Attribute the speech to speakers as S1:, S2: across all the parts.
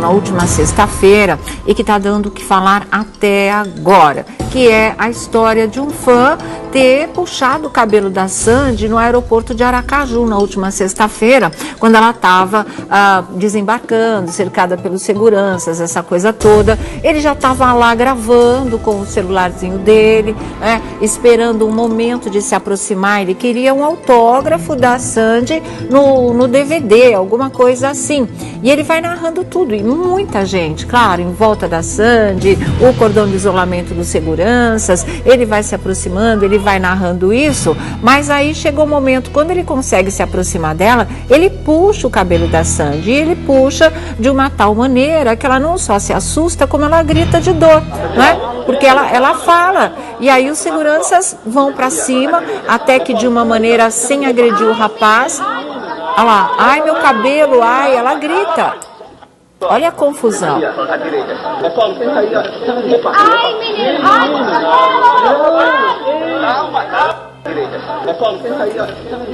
S1: na última sexta-feira e que está dando o que falar até agora, que é a história de um fã ter puxado o cabelo da Sandy no aeroporto de Aracaju na última sexta-feira, quando ela estava desembarcando, cercada pelos seguranças, essa coisa toda. Ele já estava lá gravando com o celularzinho dele, né, esperando um momento de se aproximar. Ele queria um autógrafo da Sandy no DVD, alguma coisa assim. E ele vai narrando tudo, e muita gente, claro, em volta da Sandy, o cordão de isolamento dos seguranças, ele vai se aproximando, ele vai narrando isso, mas aí chegou o momento, quando ele consegue se aproximar dela, ele puxa o cabelo da Sandy, e ele puxa de uma tal maneira que ela não só se assusta, como ela grita de dor, né? Porque ela fala, e aí os seguranças vão para cima, até que de uma maneira sem agredir o rapaz, olha lá, ai meu cabelo, ai, ela grita. Olha a confusão.
S2: Ai, menino, ai,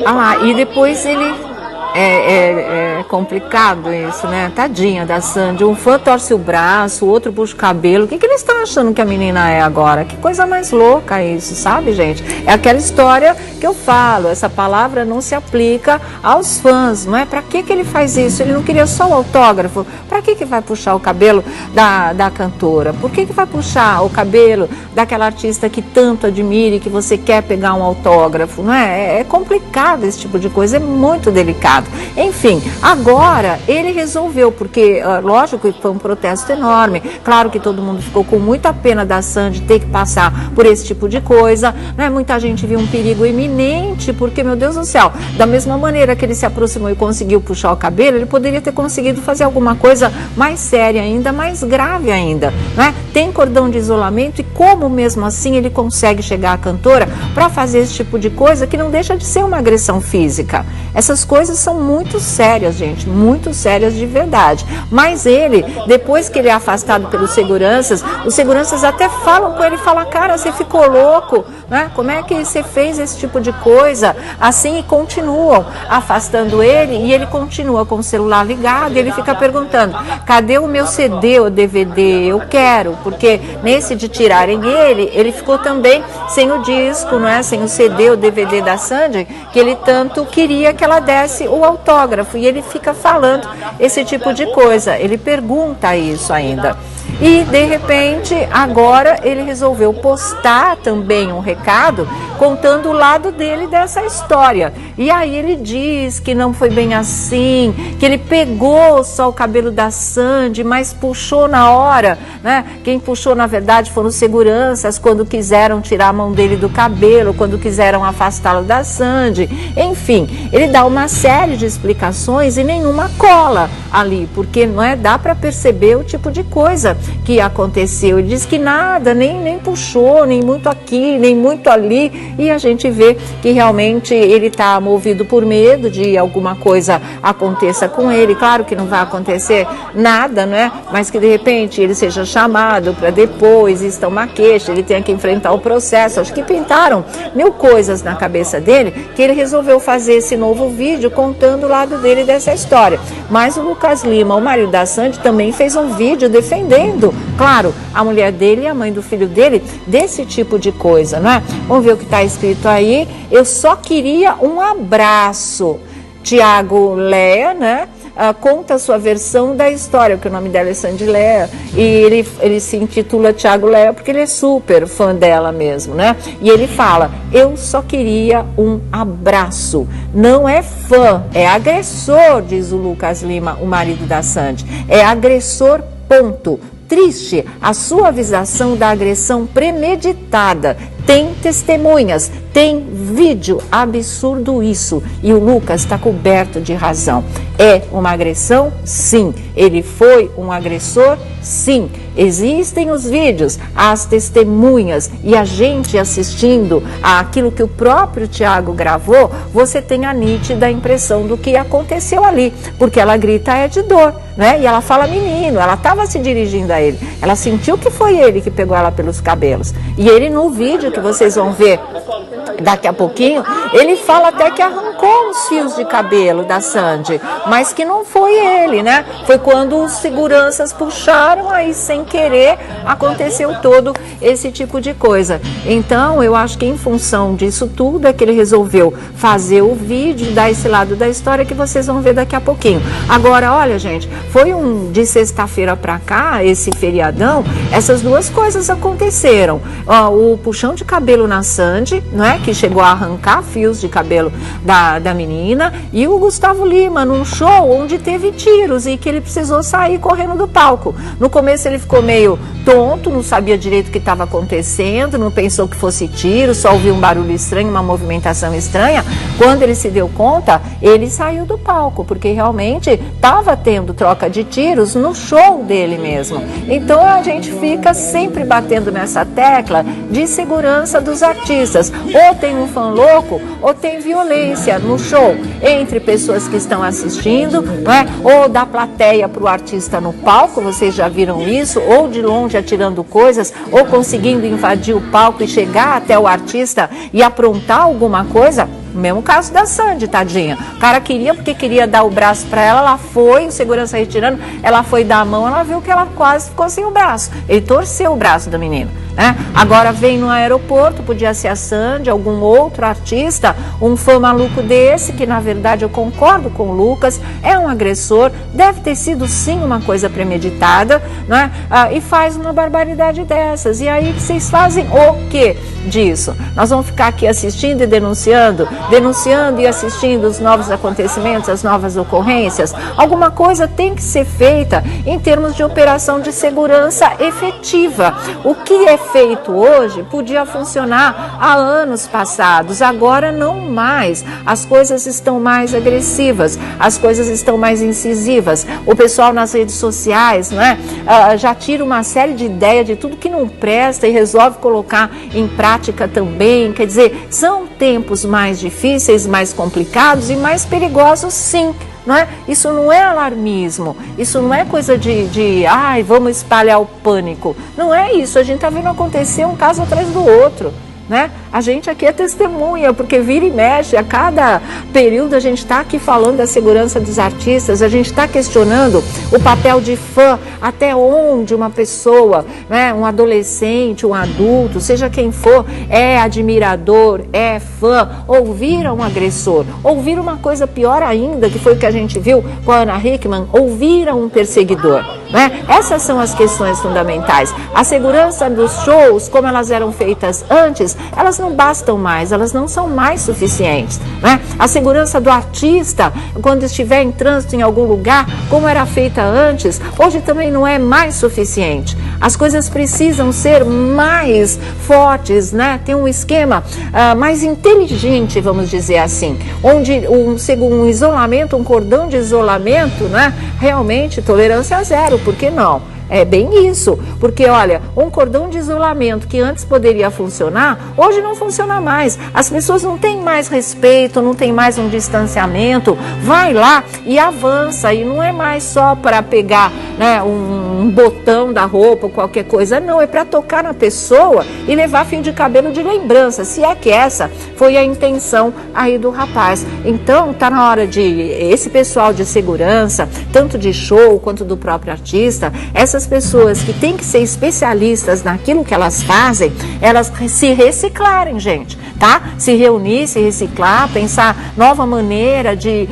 S1: olha lá, e depois ele... É complicado isso, né? Tadinha da Sandy. Um fã torce o braço, o outro puxa o cabelo. O que eles estão achando que a menina é agora? Que coisa mais louca isso, sabe, gente? É aquela história que eu falo. Essa palavra não se aplica aos fãs, não é? Pra que ele faz isso? Ele não queria só o autógrafo. Pra que vai puxar o cabelo da cantora? Por que vai puxar o cabelo daquela artista que tanto admira e que você quer pegar um autógrafo, não é? É complicado esse tipo de coisa, é muito delicado. Enfim, agora ele resolveu, porque lógico que foi um protesto enorme, claro que todo mundo ficou com muita pena da Sandy ter que passar por esse tipo de coisa, né? Muita gente viu um perigo iminente, porque, meu Deus do céu, da mesma maneira que ele se aproximou e conseguiu puxar o cabelo, ele poderia ter conseguido fazer alguma coisa mais séria ainda, mais grave ainda, né? Tem cordão de isolamento, e como mesmo assim ele consegue chegar à cantora para fazer esse tipo de coisa, que não deixa de ser uma agressão física. Essas coisas são muito sérias, gente, muito sérias de verdade. Mas ele, depois que ele é afastado pelos seguranças, os seguranças até falam com ele, falam, cara, você ficou louco, né? Como é que você fez esse tipo de coisa? Assim, e continuam afastando ele, e ele continua com o celular ligado, e ele fica perguntando, cadê o meu CD ou DVD? Eu quero, porque nesse de tirarem ele ficou também sem o disco, não é? Sem o CD ou DVD da Sandy, que ele tanto queria que ela desse o autógrafo, e ele fica falando esse tipo de coisa, ele pergunta isso ainda. E de repente agora ele resolveu postar também um recado contando o lado dele dessa história, e aí ele diz que não foi bem assim, que ele pegou só o cabelo da Sandy, mas puxou na hora, né? Quem puxou na verdade foram os seguranças, quando quiseram tirar a mão dele do cabelo, quando quiseram afastá-lo da Sandy. Enfim, ele dá uma série de explicações e nenhuma cola ali, porque não é, dá para perceber o tipo de coisa que aconteceu. Ele diz que nada, nem puxou, nem muito aqui, nem muito ali, e a gente vê que realmente ele está movido por medo de alguma coisa aconteça com ele. Claro que não vai acontecer nada, né? Mas que de repente ele seja chamado para depois, exista uma queixa, ele tenha que enfrentar o processo. Acho que pintaram mil coisas na cabeça dele, que ele resolveu fazer esse novo vídeo contando o lado dele dessa história. Mas o Lucas Lima, o marido da Sandy, também fez um vídeo defendendo, claro, a mulher dele e a mãe do filho dele desse tipo de coisa, não é? Vamos ver o que está escrito aí. Eu só queria um abraço. Tiago Lea, né? Conta a sua versão da história, porque o nome dela é Sandy Lea, e ele se intitula Tiago Lea porque ele é super fã dela mesmo, né? E ele fala, eu só queria um abraço. Não é fã, é agressor, diz o Lucas Lima, o marido da Sandy. É agressor, ponto. Triste a suavização da agressão premeditada. Tem testemunhas, tem vídeo, absurdo isso. E o Lucas está coberto de razão. É uma agressão? Sim. Ele foi um agressor? Sim. Existem os vídeos, as testemunhas, e a gente assistindo àquilo que o próprio Tiago gravou, você tem a nítida impressão do que aconteceu ali, porque ela grita é de dor, né? E ela fala menino, ela estava se dirigindo a ele, ela sentiu que foi ele que pegou ela pelos cabelos. E ele no vídeo que vocês vão ver daqui a pouquinho, ele fala até que arrancou arrancou os fios de cabelo da Sandy, mas que não foi ele, né? Foi quando os seguranças puxaram, aí sem querer aconteceu todo esse tipo de coisa. Então eu acho que em função disso tudo é que ele resolveu fazer o vídeo, dar esse lado da história que vocês vão ver daqui a pouquinho. Agora, olha, gente, foi de sexta-feira para cá, esse feriadão, essas duas coisas aconteceram. O puxão de cabelo na Sandy, né, que chegou a arrancar fios de cabelo da menina, e o Gustavo Lima num show onde teve tiros e que ele precisou sair correndo do palco. No começo ele ficou meio tonto, não sabia direito o que estava acontecendo, não pensou que fosse tiro, só ouviu um barulho estranho, uma movimentação estranha. Quando ele se deu conta, ele saiu do palco, porque realmente estava tendo troca de tiros no show dele mesmo. Então a gente fica sempre batendo nessa tecla de segurança dos artistas. Ou tem um fã louco, ou tem violência no show, entre pessoas que estão assistindo, né? Ou da plateia para o artista no palco, vocês já viram isso, ou de longe atirando coisas, ou conseguindo invadir o palco e chegar até o artista e aprontar alguma coisa. No mesmo caso da Sandy, tadinha. O cara queria, porque queria dar o braço para ela foi, o segurança retirando, ela foi dar a mão, ela viu que ela quase ficou sem o braço. Ele torceu o braço da menina. Agora vem no aeroporto, podia ser a Sandy, algum outro artista, um fã maluco desse, que na verdade eu concordo com o Lucas, é um agressor, deve ter sido sim uma coisa premeditada, né? E faz uma barbaridade dessas. E aí vocês fazem o quê disso? Nós vamos ficar aqui assistindo e denunciando e assistindo os novos acontecimentos, as novas ocorrências? Alguma coisa tem que ser feita em termos de operação de segurança efetiva. O que é feito hoje podia funcionar há anos passados, agora não mais. As coisas estão mais agressivas, as coisas estão mais incisivas. O pessoal nas redes sociais, né, já tira uma série de ideias de tudo que não presta e resolve colocar em prática também. Quer dizer, são tempos mais difíceis, mais complicados e mais perigosos, sim. Não é? Isso não é alarmismo, isso não é coisa de ai, vamos espalhar o pânico. Não é isso, a gente está vendo acontecer um caso atrás do outro. Né? A gente aqui é testemunha, porque vira e mexe, a cada período a gente está aqui falando da segurança dos artistas, a gente está questionando o papel de fã, até onde uma pessoa, né, um adolescente, um adulto, seja quem for, é admirador, é fã, ou vira um agressor, ou vira uma coisa pior ainda, que foi o que a gente viu com a Ana Hickman, ou vira um perseguidor. Né? Essas são as questões fundamentais. A segurança dos shows, como elas eram feitas antes, elas não bastam mais, elas não são mais suficientes. Né? A segurança do artista, quando estiver em trânsito em algum lugar, como era feita antes, hoje também não é mais suficiente. As coisas precisam ser mais fortes, né? Tem um esquema mais inteligente, vamos dizer assim, onde um isolamento, um cordão de isolamento, né? Realmente tolerância zero, por que não? É bem isso, porque olha, um cordão de isolamento que antes poderia funcionar, hoje não funciona mais. As pessoas não têm mais respeito, não tem mais um distanciamento, vai lá e avança, e não é mais só para pegar, né, um botão da roupa ou qualquer coisa, não, é para tocar na pessoa e levar fio de cabelo de lembrança, se é que essa foi a intenção aí do rapaz. Então tá na hora de esse pessoal de segurança, tanto de show quanto do próprio artista, essas pessoas que têm que ser especialistas naquilo que elas fazem, elas se reciclarem, gente, tá? Se reunir, se reciclar, pensar nova maneira de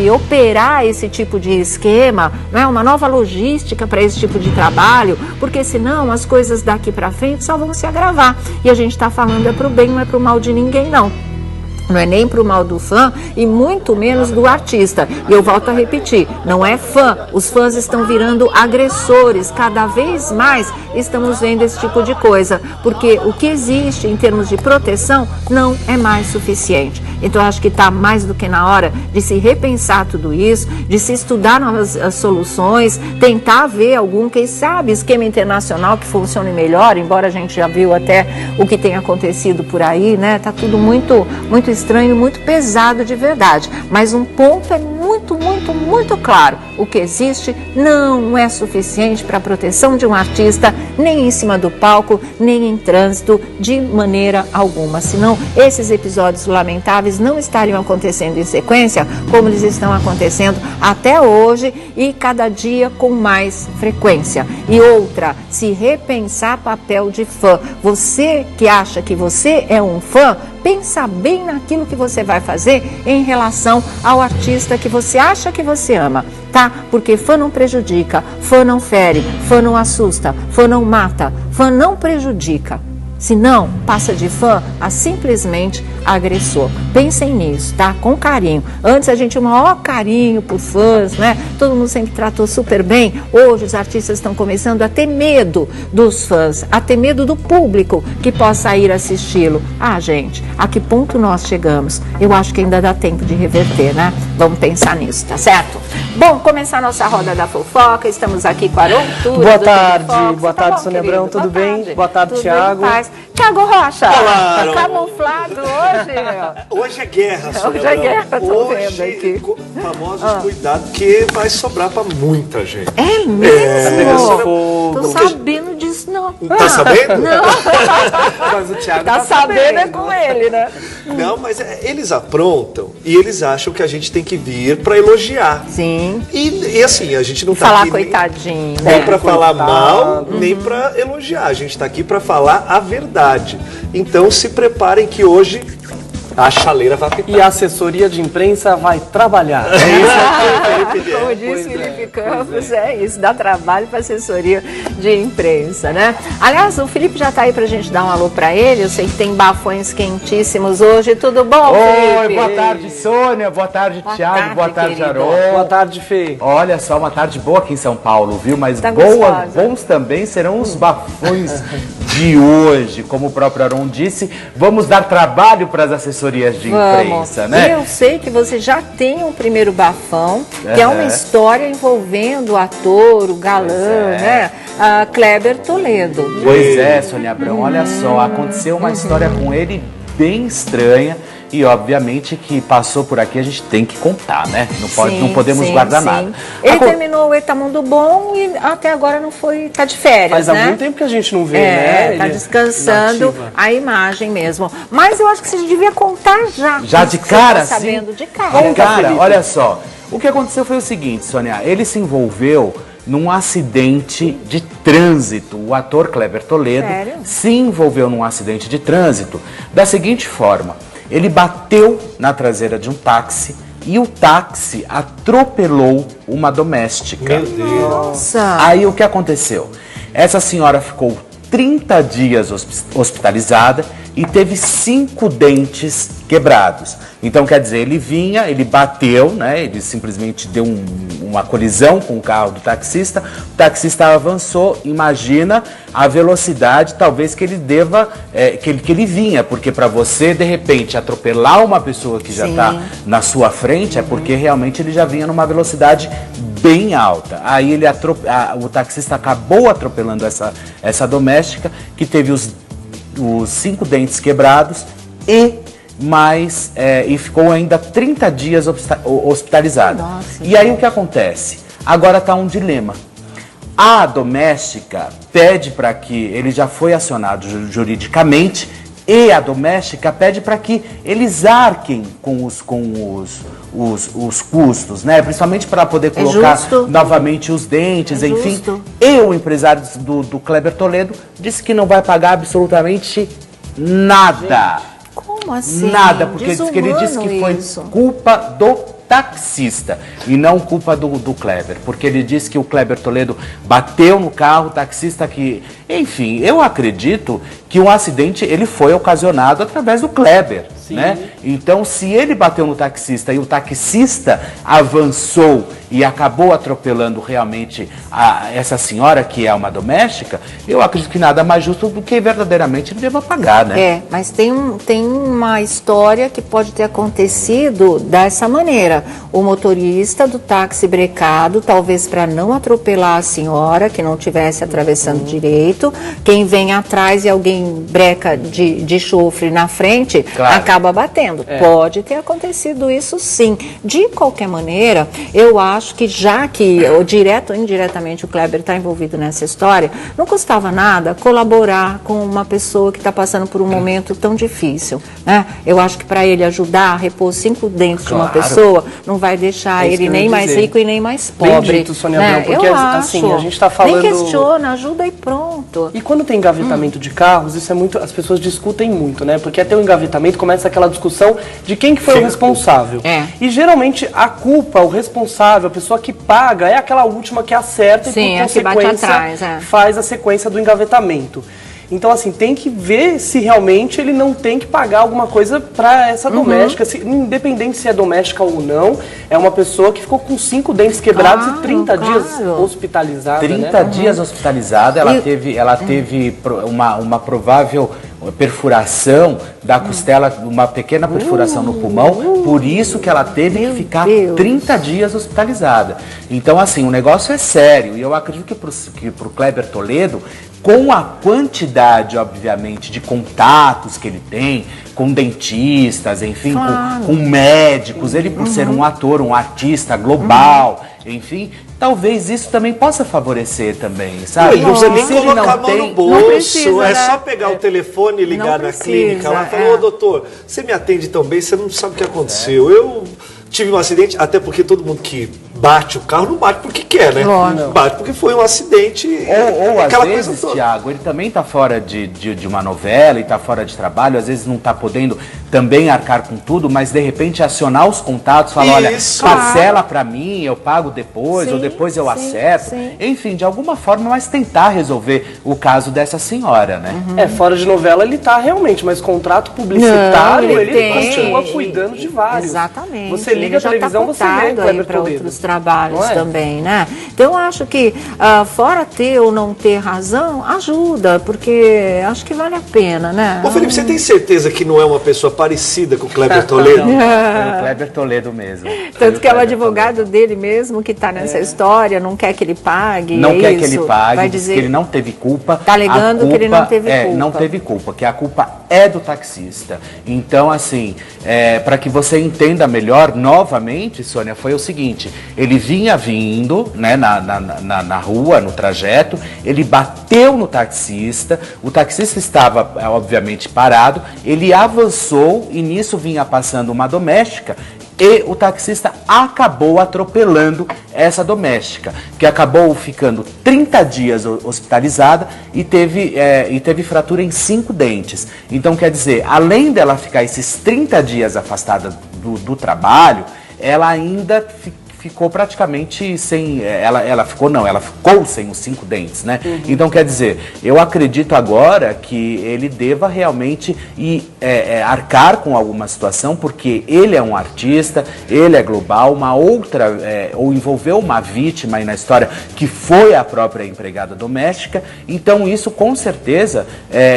S1: operar esse tipo de esquema, né? Uma nova logística para esse tipo de trabalho, porque senão as coisas daqui para frente só vão se agravar. E a gente está falando é para o bem, não é para o mal de ninguém, não. Não é nem para o mal do fã e muito menos do artista. E eu volto a repetir, não é fã. Os fãs estão virando agressores. Cada vez mais estamos vendo esse tipo de coisa. Porque o que existe em termos de proteção não é mais suficiente. Então acho que está mais do que na hora de se repensar tudo isso, de se estudar novas soluções, tentar ver algum, quem sabe, esquema internacional que funcione melhor, embora a gente já viu até o que tem acontecido por aí, né? Tá tudo muito estranho, muito pesado de verdade. Mas um ponto é muito, muito, muito claro. O que existe não é suficiente para a proteção de um artista, nem em cima do palco, nem em trânsito, de maneira alguma. Senão, esses episódios lamentáveis não estariam acontecendo em sequência, como eles estão acontecendo até hoje e cada dia com mais frequência. E outra, se repensar papel de fã. Você que acha que você é um fã, pensa bem naquilo que você vai fazer em relação ao artista que você acha que você ama, tá? Porque fã não prejudica, fã não fere, fã não assusta, fã não mata, fã não prejudica. Se não, passa de fã a simplesmente agressor. Pensem nisso, tá? Com carinho. Antes a gente tinha o maior carinho por fãs, né? Todo mundo sempre tratou super bem. Hoje os artistas estão começando a ter medo dos fãs, a ter medo do público que possa ir assisti-lo. Ah, gente, a que ponto nós chegamos? Eu acho que ainda dá tempo de reverter, né? Vamos pensar nisso, tá certo? Bom, começar nossa roda da fofoca. Estamos aqui com a Aron Tudo.
S3: Boa tarde, Sônia Abrão, tudo bem? Boa tarde, Thiago.
S1: Thiago Rocha,
S4: Olá,
S1: tá camuflado hoje.
S4: Hoje é guerra, Sônia
S1: Hoje é
S4: Abrão.
S1: guerra, tô vendo aqui.
S4: Famosos cuidado, que vai sobrar pra muita gente.
S1: É mesmo? Tô
S4: Porque-
S1: sabendo disso, não.
S4: Tá sabendo?
S1: Não,
S3: Mas o Thiago
S1: tá sabendo é com ele, né?
S4: Não, mas eles aprontam e eles acham que a gente tem que vir pra elogiar.
S1: Sim.
S4: E assim, a gente não tá
S1: Falar
S4: aqui
S1: coitadinho,
S4: nem
S1: né?
S4: pra falar mal, nem pra elogiar. A gente tá aqui pra falar a verdade. Então se preparem que hoje a chaleira vai apitar.
S3: E a assessoria de imprensa vai trabalhar.
S1: Como disse Felipe Campos, é isso, dá trabalho para assessoria de imprensa, né? Aliás, o Felipe já tá aí pra gente dar um alô pra ele, eu sei que tem bafões quentíssimos hoje, tudo bom, Felipe?
S5: Oi, boa tarde, Sônia, boa tarde, Thiago, boa tarde,
S1: querido.
S5: Aron.
S3: Boa tarde, Fê.
S5: Olha só, uma tarde boa aqui em São Paulo, viu? Mas
S1: Tá gostosa.
S5: bons também serão os bafões de hoje. Como o próprio Aron disse, vamos dar trabalho para as assessorias de imprensa, né?
S1: E eu sei que você já tem um primeiro bafão, que é uma história envolvendo o ator, o galã, né? A Kleber Toledo.
S5: Pois é, Sônia Abrão, olha só, aconteceu uma história com ele bem estranha e obviamente que passou por aqui, a gente tem que contar, né? Não podemos guardar nada.
S1: Ele terminou o Etamundo Bom e até agora não foi, tá de férias,
S3: Faz
S1: né?
S3: algum tempo que a gente não vê, né?
S1: Tá
S3: Ele
S1: descansando
S3: inativa.
S1: a imagem mesmo. Mas eu acho que você devia contar já.
S5: Já de
S1: Você
S5: cara,
S1: tá
S5: sim?
S1: sabendo de cara.
S5: Bom, cara,
S3: Felipe.
S5: olha só. O que aconteceu foi o seguinte, Sônia. Ele se envolveu num acidente de trânsito. O ator Kleber Toledo
S1: Sério?
S5: se envolveu num acidente de trânsito da seguinte forma. Ele bateu na traseira de um táxi e o táxi atropelou uma doméstica.
S4: Meu Deus.
S1: Nossa.
S5: Aí o que aconteceu? Essa senhora ficou 30 dias hospitalizada e teve 5 dentes quebrados. Então, quer dizer, ele bateu, né? Ele simplesmente deu uma colisão com o carro do taxista. O taxista avançou, imagina a velocidade, talvez que ele deva, que ele vinha, porque para você, de repente, atropelar uma pessoa que já está na sua frente, é porque realmente ele já vinha numa velocidade bem alta. Aí o taxista acabou atropelando essa doméstica, que teve os 5 dentes quebrados e ficou ainda 30 dias hospitalizada.
S1: Nossa,
S5: e aí o que acontece? Agora está um dilema. A doméstica pede para que ele já foi acionado juridicamente e a doméstica pede para que eles arquem com os custos, né? Principalmente para poder colocar
S1: justo.
S5: novamente os dentes, enfim.
S1: Justo.
S5: E o empresário do Kleber Toledo disse que não vai pagar absolutamente nada.
S1: Como assim?
S5: Nada, porque ele disse que foi
S1: isso.
S5: culpa do taxista e não culpa do Kleber, porque ele disse que o Kleber Toledo bateu no carro, o taxista que... Enfim, eu acredito que um acidente ele foi ocasionado através do Kleber, né? Então, se ele bateu no taxista e o taxista avançou e acabou atropelando realmente essa senhora, que é uma doméstica, eu acredito que nada mais justo do que verdadeiramente ele deva pagar, né?
S1: Mas tem uma história que pode ter acontecido dessa maneira. O motorista do táxi brecado, talvez para não atropelar a senhora, que não estivesse atravessando direito, quem vem atrás e alguém breca de chofre na frente,
S5: Claro.
S1: acaba batendo. acontecendo? Pode ter acontecido isso sim. De qualquer maneira, eu acho que já que direto ou indiretamente o Kleber está envolvido nessa história, não custava nada colaborar com uma pessoa que está passando por um momento tão difícil, né? Eu acho que para ele ajudar a repor 5 dentes de uma pessoa, não vai deixar ele nem mais rico e nem mais pobre.
S3: Bem dito, Sônia
S1: né?
S3: Abrão, porque
S1: eu
S3: assim,
S1: acho.
S3: a gente está falando...
S1: Nem questiona, ajuda e pronto.
S3: E quando tem engavetamento de carros, isso é muito, as pessoas discutem muito, né? Porque até o engavetamento começa aquela discussão de quem que foi o responsável. E geralmente a culpa, o responsável, a pessoa que paga é aquela última que acerta e por consequência faz a sequência do engavetamento. Então, assim, tem que ver se realmente ele não tem que pagar alguma coisa para essa doméstica. Independente se é doméstica ou não, é uma pessoa que ficou com 5 dentes quebrados e 30 dias hospitalizada.
S5: 30 dias hospitalizada, ela teve uma provável perfuração da costela, uma pequena perfuração no pulmão, por isso que ela teve que ficar 30 dias hospitalizada. Então, assim, o negócio é sério, e eu acredito que pro Kleber Toledo, com a quantidade, obviamente, de contatos que ele tem com dentistas, enfim, com médicos, ele por ser um ator, um artista global, enfim, talvez isso também possa favorecer também, sabe?
S4: Ele não precisa nem colocar a mão no bolso, é só
S1: né?
S4: pegar o telefone e ligar na clínica lá e falar, ô doutor, você me atende tão bem, você não sabe o que aconteceu. Eu tive um acidente, até porque todo mundo que bate o carro não bate porque quer, né? Bate porque foi um acidente.
S5: Ou às vezes, Tiago, ele também está fora de uma novela e está fora de trabalho, às vezes não está podendo também arcar com tudo, mas de repente acionar os contatos, falar, olha, parcela para mim, eu pago depois, ou depois eu acerto. Enfim, de alguma forma, mas tentar resolver o caso dessa senhora, né?
S3: Fora de novela ele tá realmente, mas contrato publicitário, não, ele continua cuidando de vários.
S1: Exatamente.
S3: Você liga a televisão, você vê Kleber
S1: para
S3: Toledo.
S1: Outros trabalhos também, né? Então eu acho que fora ter ou não ter razão, ajuda, porque acho que vale a pena, né?
S4: Ô Felipe, você tem certeza que não é uma pessoa parecida com o Kleber Toledo?
S5: É o Kleber Toledo mesmo.
S1: Tanto que é o advogado dele mesmo que está nessa história, não quer que ele pague.
S5: Não quer que ele pague, vai dizer que ele não teve culpa.
S1: Está alegando que ele não teve culpa.
S5: Não teve culpa, que a culpa é do taxista. Então, assim, para que você entenda melhor, novamente, Sônia, foi o seguinte, ele vinha vindo, né, na rua, no trajeto, ele bateu no taxista, o taxista estava, obviamente, parado, ele avançou e nisso vinha passando uma doméstica e o taxista acabou atropelando essa doméstica, que acabou ficando 30 dias hospitalizada e teve fratura em 5 dentes. Então, quer dizer, além dela ficar esses 30 dias afastada do trabalho, ela ainda ficou praticamente sem... Ela ficou sem os 5 dentes, né? Então, quer dizer, eu acredito agora que ele deva realmente arcar com alguma situação, porque ele é um artista, ele é global, uma outra... ou envolveu uma vítima aí na história, que foi a própria empregada doméstica. Então, isso, com certeza,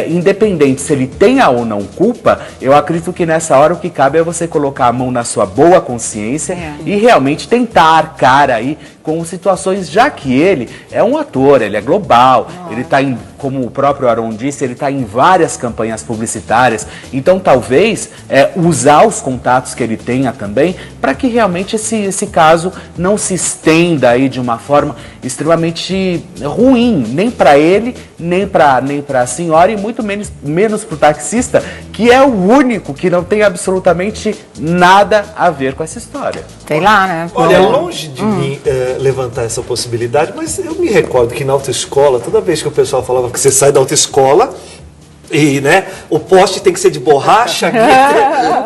S5: independente se ele tenha ou não culpa, eu acredito que nessa hora o que cabe é você colocar a mão na sua boa consciência e realmente tentar arcar aí com situações, já que ele é um ator, ele é global, ele está em, como o próprio Aron disse, ele está em várias campanhas publicitárias, então talvez usar os contatos que ele tenha também, para que realmente esse caso não se estenda aí de uma forma extremamente ruim, nem para ele, nem para a senhora e muito menos para o taxista, que é o único que não tem absolutamente nada a ver com essa história.
S1: Sei lá, né?
S4: Olha, longe de mim levantar essa possibilidade, mas eu me recordo que na autoescola, toda vez que o pessoal falava que você sai da autoescola e, né, o poste tem que ser de borracha,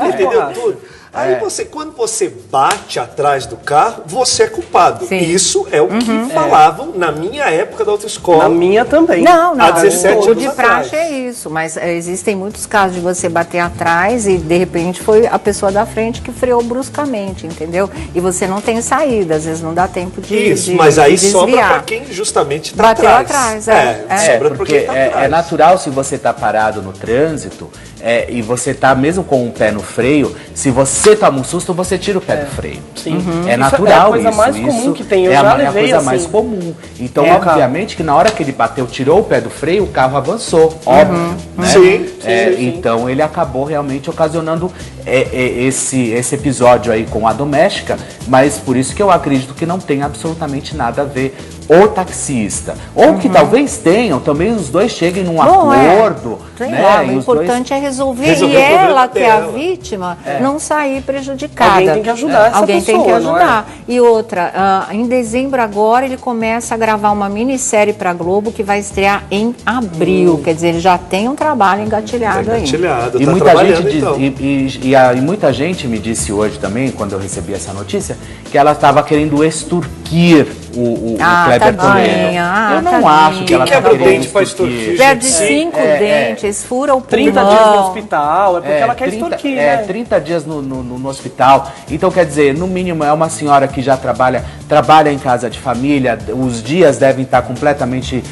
S4: entendeu tudo? Aí quando você bate atrás do carro, você é culpado.
S1: Sim.
S4: Isso é o que falavam na minha época da autoescola.
S3: Na minha também.
S1: Não,
S4: há 17
S1: o
S4: anos
S1: de
S4: atrás.
S1: praxe é isso, mas existem muitos casos de você bater atrás e de repente foi a pessoa da frente que freou bruscamente, entendeu? E você não tem saída, às vezes não dá tempo de
S4: mas aí
S1: de
S4: sobra
S1: desviar.
S4: para quem justamente está
S1: Bateu
S4: atrás. Sobra
S5: porque
S4: quem tá atrás.
S5: é natural se você está parado no trânsito e você está mesmo com o pé no freio, se você você toma um susto, você tira o pé do freio.
S3: Sim.
S5: É natural
S3: isso. É a coisa mais comum que tem. Eu já levei,
S5: a coisa
S3: assim,
S5: mais comum. Então, obviamente, que na hora que ele bateu, tirou o pé do freio, o carro avançou. Óbvio. Né?
S4: Sim.
S5: Então, ele acabou realmente ocasionando esse episódio aí com a doméstica, mas por isso que eu acredito que não tem absolutamente nada a ver o taxista. Ou que talvez tenham, também os dois cheguem num acordo.
S1: Né? O importante é resolver e ela, que é a vítima, não sair prejudicada.
S3: Alguém tem que ajudar essa
S1: Alguém
S3: pessoa,
S1: tem que ajudar.
S3: não é?
S1: E outra, em dezembro agora ele começa a gravar uma minissérie para Globo que vai estrear em abril. Quer dizer, ele já tem um trabalho engatilhado aí.
S5: E
S4: tá
S5: muita gente diz,
S4: então.
S5: e muita gente me disse hoje também, quando eu recebi essa notícia, que ela estava querendo extorquir o Kleber Toledo. Eu não acho que ela
S4: quebra o dente para extorquir.
S1: Perde 5 dentes, fura o pulmão.
S3: 30 dias no hospital, é porque ela quer extorquir, né?
S5: 30 dias no hospital. Então, quer dizer, no mínimo é uma senhora que já trabalha em casa de família, os dias devem estar completamente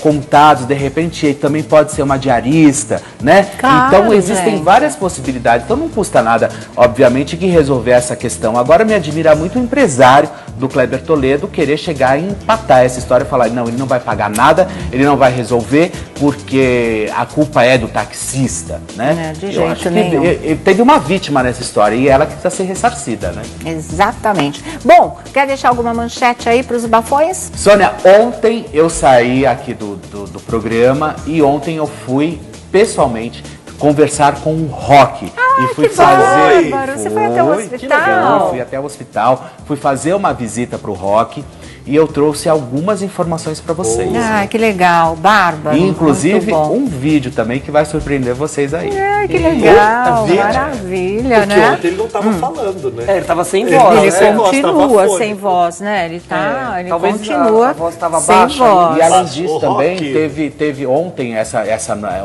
S5: contados, de repente também pode ser uma diarista, né?
S1: Claro,
S5: então existem várias possibilidades, então não custa nada, obviamente, que resolver essa questão. Agora me admira muito o empresário do Kleber Toledo querer chegar e empatar essa história e falar, não, ele não vai pagar nada, ele não vai resolver, porque a culpa é do taxista, né?
S1: De jeito nenhum.
S5: Teve uma vítima nessa história e ela que precisa ser ressarcida, né?
S1: Exatamente. Bom, quer deixar alguma manchete aí para os bafões?
S5: Sônia, ontem eu saí aqui do programa e ontem eu fui pessoalmente conversar com o Rock. E fui fazer.
S1: Você foi até o hospital?
S5: Fui até o hospital, fui fazer uma visita pro Rock e eu trouxe algumas informações para vocês.
S1: Ah, que legal, bárbaro.
S5: Inclusive um vídeo também que vai surpreender vocês aí.
S1: Que legal, maravilha,
S4: porque
S1: né?
S4: ontem ele não estava falando, né?
S3: Ele estava sem voz,
S1: Ele
S3: né?
S1: continua sem voz, né? Ele tá, ele
S3: talvez
S1: continua
S3: a voz estava
S1: sem
S3: baixa.
S1: voz.
S5: E além disso também, teve ontem,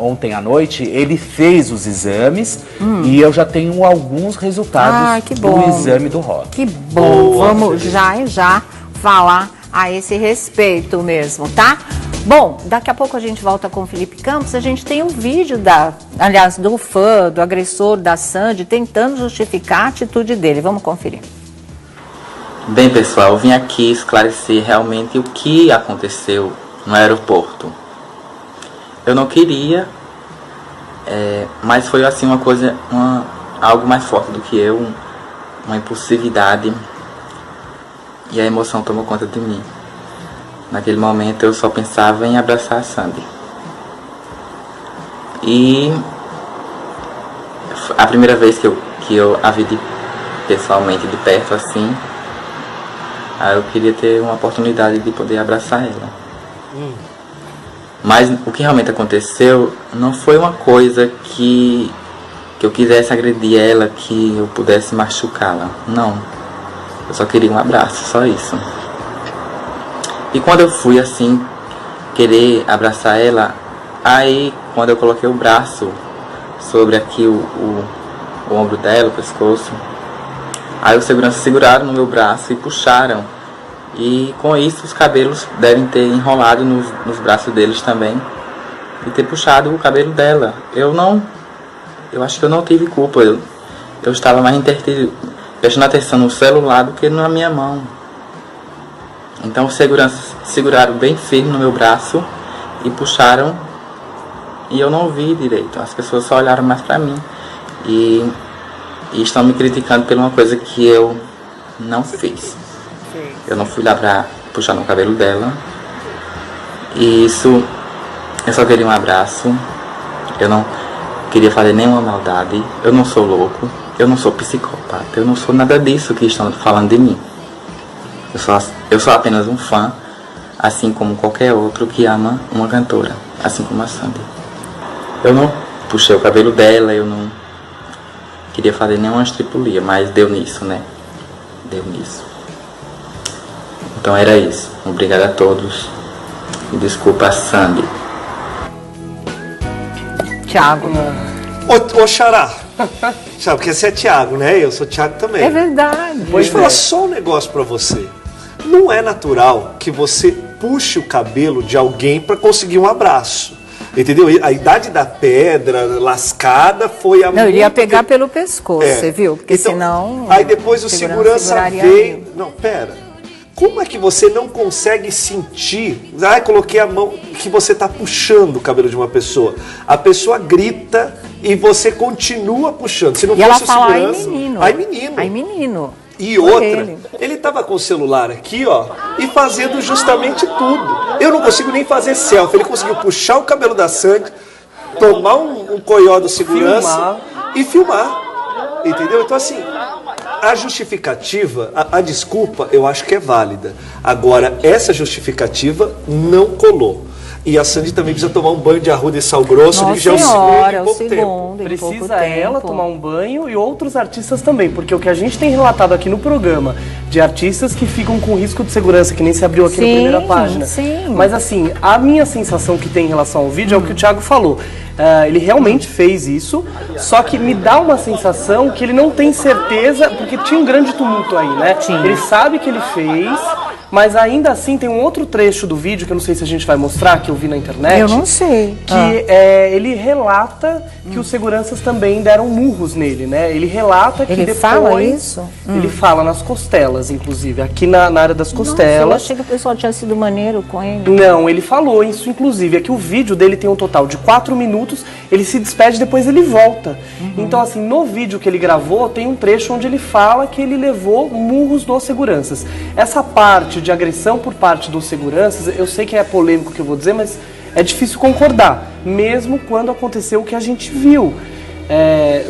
S5: ontem à noite, ele fez os exames e eu já tenho alguns resultados do exame do Rock.
S1: Que bom, vamos já falar a esse respeito mesmo, tá? Bom, daqui a pouco a gente volta com o Felipe Campos. A gente tem um vídeo do fã, do agressor da Sandy, tentando justificar a atitude dele. Vamos conferir.
S6: Bem, pessoal, eu vim aqui esclarecer realmente o que aconteceu no aeroporto. Eu não queria, mas foi assim uma coisa, algo mais forte do que eu, uma impulsividade, e a emoção tomou conta de mim. Naquele momento eu só pensava em abraçar a Sandy. E a primeira vez que eu a vi pessoalmente, de perto assim, aí eu queria ter uma oportunidade de poder abraçar ela. Mas o que realmente aconteceu não foi uma coisa que eu quisesse agredir ela, que eu pudesse machucá-la. Não. Eu só queria um abraço, só isso. E quando eu fui assim, querer abraçar ela, aí quando eu coloquei o braço sobre aqui o ombro dela, o pescoço, aí os seguranças seguraram no meu braço e puxaram. E com isso os cabelos devem ter enrolado nos braços deles também e ter puxado o cabelo dela. Eu acho que eu não tive culpa. Eu estava mais prestando atenção no celular do que na minha mão. Então os seguranças seguraram bem firme no meu braço e puxaram, e eu não vi direito. As pessoas só olharam mais pra mim e estão me criticando por uma coisa que eu não fiz. Eu não fui lá pra puxar no cabelo dela. E isso, eu só queria um abraço. Eu não queria fazer nenhuma maldade. Eu não sou louco. Eu não sou psicopata. Eu não sou nada disso que estão falando de mim. Eu sou apenas um fã, assim como qualquer outro que ama uma cantora, assim como a Sandy. Eu não puxei o cabelo dela, eu não queria fazer nenhuma estripulia, mas deu nisso, né? Deu nisso. Então era isso. Obrigado a todos. E desculpa a Sandy.
S1: Thiago.
S4: Ô Xará, sabe, porque você é Thiago, né? Eu sou Thiago também.
S1: É verdade.
S4: Vou te falar só um negócio pra você. Não é natural que você puxe o cabelo de alguém pra conseguir um abraço. Entendeu? A idade da pedra lascada foi a...
S1: Não, ele ia pegar pelo pescoço, você viu? Porque
S4: então,
S1: senão...
S4: Aí depois o segurança veio... Não, pera. Como é que você não consegue sentir... coloquei a mão... Que você está puxando o cabelo de uma pessoa. A pessoa grita e você continua puxando. Se não
S1: e ela
S4: fosse
S1: fala,
S4: o segurança...
S1: ai menino.
S4: Ai menino.
S1: Ai menino.
S4: E outra, ele estava com o celular aqui, ó, e fazendo justamente tudo. Eu não consigo nem fazer selfie. Ele conseguiu puxar o cabelo da Sandy, tomar um coió do segurança e filmar. Entendeu? Então, assim, a justificativa, a desculpa, eu acho que é válida. Agora, essa justificativa não colou. E a Sandy também precisa tomar um banho de arruda e sal grosso.
S1: Nossa
S4: já
S1: senhora,
S4: é o segundo.
S3: Precisa ela tomar um banho e outros artistas também. Porque o que a gente tem relatado aqui no programa de artistas que ficam com risco de segurança, que nem se abriu aqui na primeira página.
S1: Sim.
S3: Mas assim, a minha sensação que tem em relação ao vídeo é o que o Thiago falou. Ele realmente fez isso, só que me dá uma sensação que ele não tem certeza, porque tinha um grande tumulto aí, né? Ele sabe que ele fez, mas ainda assim tem um outro trecho do vídeo, que eu não sei se a gente vai mostrar, que eu vi na internet.
S1: Eu não sei.
S3: Que ele relata que os seguranças também deram murros nele, né? Ele relata que
S1: ele
S3: depois...
S1: fala isso?
S3: Ele fala nas costelas, inclusive, aqui na área das costelas.
S1: Nossa, eu achei que o pessoal tinha sido maneiro com ele.
S3: Não, ele falou isso, inclusive. É que o vídeo dele tem um total de 4 minutos, ele se despede, depois ele volta. Então, assim, no vídeo que ele gravou, tem um trecho onde ele fala que ele levou murros dos seguranças. Essa parte de agressão por parte dos seguranças, eu sei que é polêmico o que eu vou dizer, mas é difícil concordar, mesmo quando aconteceu o que a gente viu.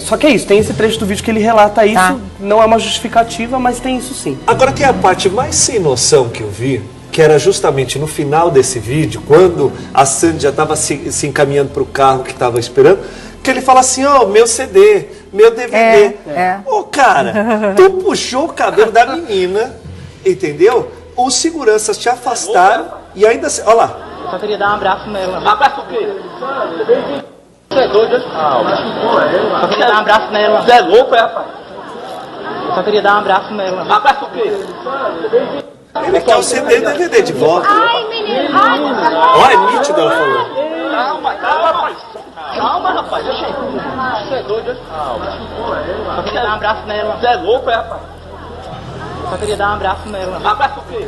S3: Só que é isso, tem esse trecho do vídeo que ele relata isso, não é uma justificativa, mas tem isso sim.
S4: Agora tem a parte mais sem noção que eu vi, que era justamente no final desse vídeo, quando a Sandy já estava se encaminhando para o carro que estava esperando, que ele fala assim, meu CD, meu DVD. Cara, tu puxou o cabelo da menina, entendeu? Os seguranças te afastaram e ainda assim, olha lá.
S7: Só queria dar um abraço nela. Abraço o quê? Você é doido, hein? Só queria dar um abraço nela. Você é louco, rapaz? Só queria dar um abraço nela. Abraço o quê?
S4: Ele quer o CD e o DVD de volta.
S2: Ai, menino, ai.
S4: Olha, é nítido ela falando.
S7: Calma, rapaz. Calma, rapaz. Você é doido, hein? Só queria dar um abraço nela. Você é louco, rapaz? Só queria dar um abraço nela. Abraço o quê?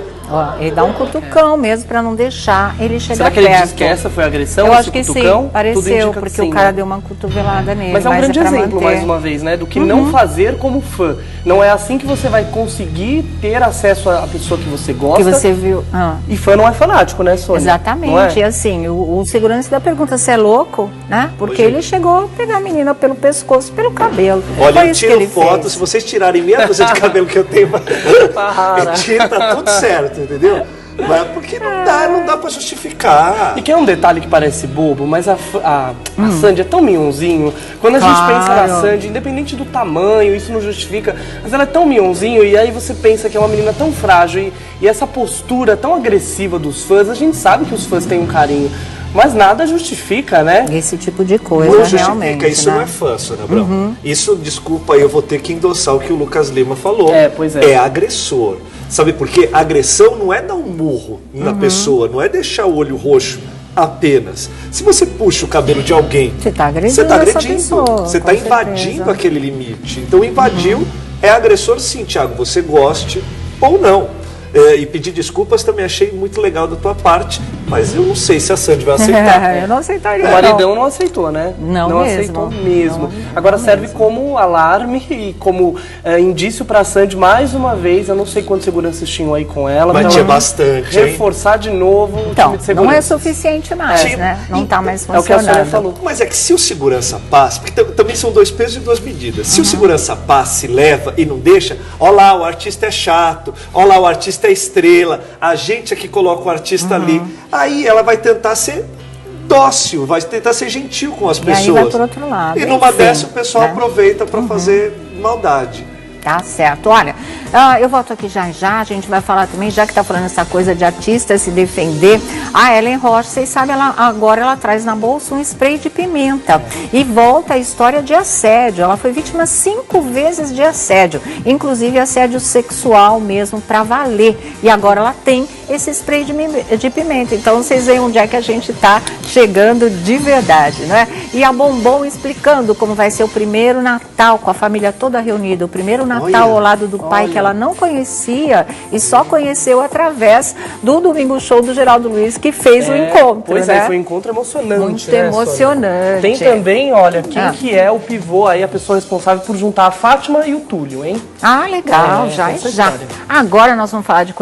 S1: Ele dá um cutucão mesmo pra não deixar ele chegar
S3: Será que
S1: perto.
S3: ele diz que essa foi a agressão?
S1: Eu
S3: esse
S1: acho que
S3: cutucão?
S1: sim, pareceu, porque
S3: sim,
S1: o cara
S3: né?
S1: deu uma cotovelada nele.
S3: Mas é um grande exemplo,
S1: manter.
S3: mais uma vez, né? Do que não fazer como fã. Não é assim que você vai conseguir ter acesso à pessoa que você gosta.
S1: Que você viu.
S3: E fã não é fanático, né, Sônia?
S1: Exatamente. E assim, o segurança da pergunta se é louco, né? Porque ele chegou a pegar a menina pelo pescoço, pelo cabelo.
S4: Olha,
S1: Foi
S4: eu
S1: isso que
S4: tiro
S1: ele
S4: foto,
S1: fez.
S4: se vocês tirarem meia dúzia de cabelo que eu tenho, tá tudo certo, entendeu? Mas porque não dá pra justificar.
S3: E que é um detalhe que parece bobo, mas a Sandy é tão mionzinho. Quando a gente pensa na Sandy, independente do tamanho, isso não justifica, mas ela é tão mionzinho, e aí você pensa que é uma menina tão frágil, e essa postura tão agressiva dos fãs, a gente sabe que os fãs têm um carinho, mas nada justifica, né?
S1: Esse tipo de coisa,
S4: não justifica,
S1: realmente.
S4: Isso não é fã, Sônia Abrão. Isso, desculpa, eu vou ter que endossar o que o Lucas Lima falou.
S3: Pois é.
S4: É agressor. Sabe por quê? Agressão não é dar um murro na pessoa, não é deixar o olho roxo apenas. Se você puxa o cabelo de alguém,
S1: você está agredindo.
S4: Você está invadindo aquele limite. Então invadiu, é agressor sim, Thiago, você goste ou não. E pedir desculpas também achei muito legal da tua parte, mas eu não sei se a Sandy vai aceitar.
S1: Eu não aceitaria.
S3: O maridão não aceitou, né?
S1: Não
S3: aceitou mesmo. Agora serve como alarme e como indício pra Sandy, mais uma vez, eu não sei quantos seguranças tinham aí com ela.
S4: Mas tinha bastante,
S3: reforçar de novo o time de segurança.
S1: Não é suficiente mais, né? Não tá mais funcionando.
S3: É o que a Sônia falou.
S4: Mas é que se o segurança passa, porque também são dois pesos e duas medidas. Se o segurança passa e leva e não deixa, ó lá, o artista é chato, ó lá, o artista é estrela, a gente aqui coloca o artista ali. Aí ela vai tentar ser dócil, vai tentar ser gentil com as pessoas.
S1: E aí vai por outro lado.
S4: E numa dessa o pessoal aproveita para fazer maldade.
S1: Tá certo. Olha, eu volto aqui já já, a gente vai falar também, já que tá falando essa coisa de artista se defender, a Ellen Rocha, vocês sabem, agora ela traz na bolsa um spray de pimenta e volta a história de assédio. Ela foi vítima 5 vezes de assédio, inclusive assédio sexual mesmo, pra valer. E agora ela tem esse spray de pimenta. Então vocês veem onde é que a gente tá chegando de verdade, não é? E a Bombom explicando como vai ser o primeiro Natal com a família toda reunida, o primeiro Natal ao lado do pai que ela não conhecia e só conheceu através do Domingo Show do Geraldo Luiz, que fez o encontro.
S3: Pois
S1: né?
S3: foi um encontro emocionante.
S1: Muito emocionante.
S3: Tem também, olha, quem que é o pivô aí, a pessoa responsável por juntar a Fátima e o Túlio, hein?
S1: Ah, legal, já. Agora nós vamos falar de coisa